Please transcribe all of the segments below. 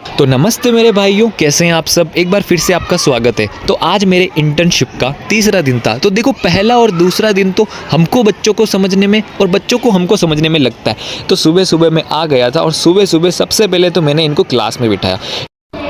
तो नमस्ते मेरे भाइयों, कैसे हैं आप सब। एक बार फिर से आपका स्वागत है। तो आज मेरे इंटर्नशिप का तीसरा दिन था। तो देखो, पहला और दूसरा दिन तो हमको बच्चों को समझने में और बच्चों को हमको समझने में लगता है। तो सुबह सुबह मैं आ गया था और सुबह सुबह सबसे पहले तो मैंने इनको क्लास में बिठाया।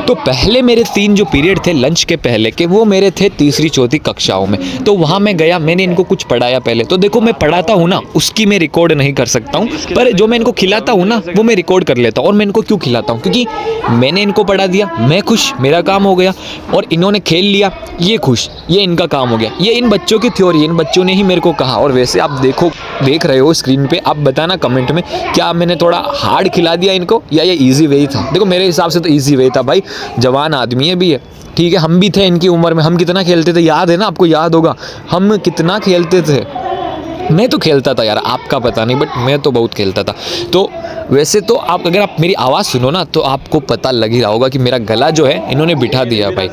तो पहले मेरे 3 जो पीरियड थे लंच के पहले के, वो मेरे थे तीसरी चौथी कक्षाओं में। तो वहाँ मैं गया, मैंने इनको कुछ पढ़ाया पहले। तो देखो, मैं पढ़ाता हूँ ना, उसकी मैं रिकॉर्ड नहीं कर सकता हूँ, पर जो मैं इनको खिलाता हूँ ना, वो मैं रिकॉर्ड कर लेता हूँ। और मैं इनको क्यों खिलाता हूँ? क्योंकि मैंने इनको पढ़ा दिया, मैं खुश, मेरा काम हो गया। और इन्होंने खेल लिया, ये खुश, ये इनका काम हो गया। ये इन बच्चों की थ्योरी, इन बच्चों ने ही मेरे को कहा। और वैसे आप देख रहे हो स्क्रीन पे, आप बताना कमेंट में, क्या मैंने थोड़ा हार्ड खिला दिया इनको या ये ईजी वे ही था? देखो, मेरे हिसाब से तो ईजी वे था भाई। जवान आदमी है भी है, ठीक है, हम भी थे इनकी उम्र में। हम कितना खेलते थे, याद है ना? आपको याद होगा हम कितना खेलते थे। मैं तो खेलता था यार, आपका पता नहीं, बट मैं तो बहुत खेलता था। तो वैसे तो अगर आप मेरी आवाज़ सुनो ना, तो आपको पता लग ही रहा होगा कि मेरा गला जो है इन्होंने बिठा दिया भाई।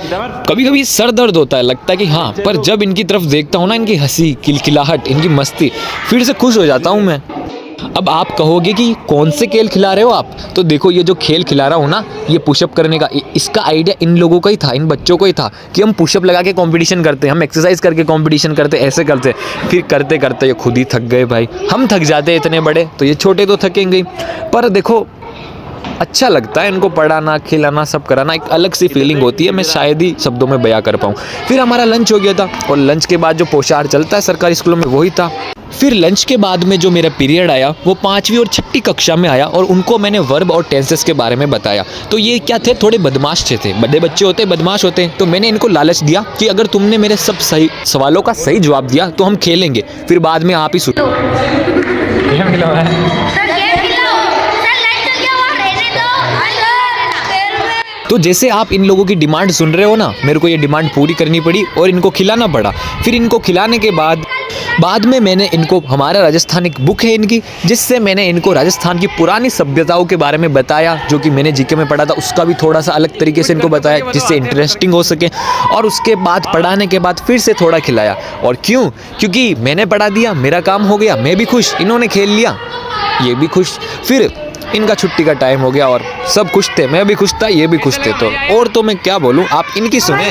कभी कभी सर दर्द होता है, लगता है कि हाँ, पर जब इनकी तरफ देखता हूँ ना, इनकी हंसी, किलकिलाहट, इनकी मस्ती, फिर से खुश हो जाता हूँ मैं। अब आप कहोगे कि कौन से खेल खिला रहे हो आप? तो देखो, ये जो खेल खिला रहा हूँ ना, ये पुशअप करने का, इसका आइडिया इन लोगों का ही था, इन बच्चों को ही था कि हम पुशअप लगा के कंपटीशन करते हैं, हम एक्सरसाइज करके कंपटीशन करते, ऐसे करते। फिर करते करते ये खुद ही थक गए भाई। हम थक जाते हैं इतने बड़े, तो ये छोटे तो थकेंगे ही। पर देखो, अच्छा लगता है इनको पढ़ाना, खिलाना, सब कराना। एक अलग सी फीलिंग होती है, मैं शायद ही शब्दों में बयां कर पाऊँ। फिर हमारा लंच हो गया था, और लंच के बाद जो पोशार चलता है सरकारी स्कूलों में, वही था। फिर लंच के बाद में जो मेरा पीरियड आया, वो 5वीं और 6ठी कक्षा में आया, और उनको मैंने वर्ब और टेंसेस के बारे में बताया। तो ये क्या थे, थोड़े बदमाश थे। बड़े बच्चे होते, बदमाश होते हैं। तो मैंने इनको लालच दिया कि अगर तुमने मेरे सब सही सवालों का सही जवाब दिया तो हम खेलेंगे, फिर बाद में आप ही सुनो। तो जैसे आप इन लोगों की डिमांड सुन रहे हो ना, मेरे को ये डिमांड पूरी करनी पड़ी और इनको खिलाना पड़ा। फिर इनको खिलाने के बाद में मैंने इनको, हमारा राजस्थान एक बुक है इनकी, जिससे मैंने इनको राजस्थान की पुरानी सभ्यताओं के बारे में बताया, जो कि मैंने जीके में पढ़ा था। उसका भी थोड़ा सा अलग तरीके से इनको बताया, जिससे इंटरेस्टिंग हो सके। और उसके बाद पढ़ाने के बाद फिर से थोड़ा खिलाया। और क्यों? क्योंकि मैंने पढ़ा दिया, मेरा काम हो गया, मैं भी खुश, इन्होंने खेल लिया, ये भी खुश। फिर इनका छुट्टी का टाइम हो गया और सब खुश थे, मैं भी खुश था, ये भी खुश थे। तो और तो मैं क्या बोलूँ, आप इनकी सुने।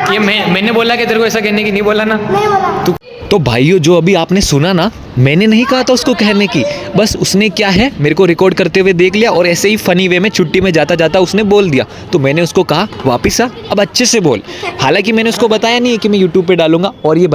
ये मैंने बोला कि तेरे को ऐसा कहने की नहीं बोला ना? नहीं बोला। तो भाइयों, जो अभी आपने सुना ना, मैंने नहीं कहा था उसको कहने की। बस उसने क्या है, मेरे को रिकॉर्ड करते हुए देख लिया, और ऐसे ही फनी वे में छुट्टी में जाता जाता उसने बोल दिया। तो मैंने उसको कहा, वापिस आ, अब अच्छे से बोल। हालांकि मैंने उसको बताया नहीं है कि मैं यूट्यूब पे डालूंगा, और ये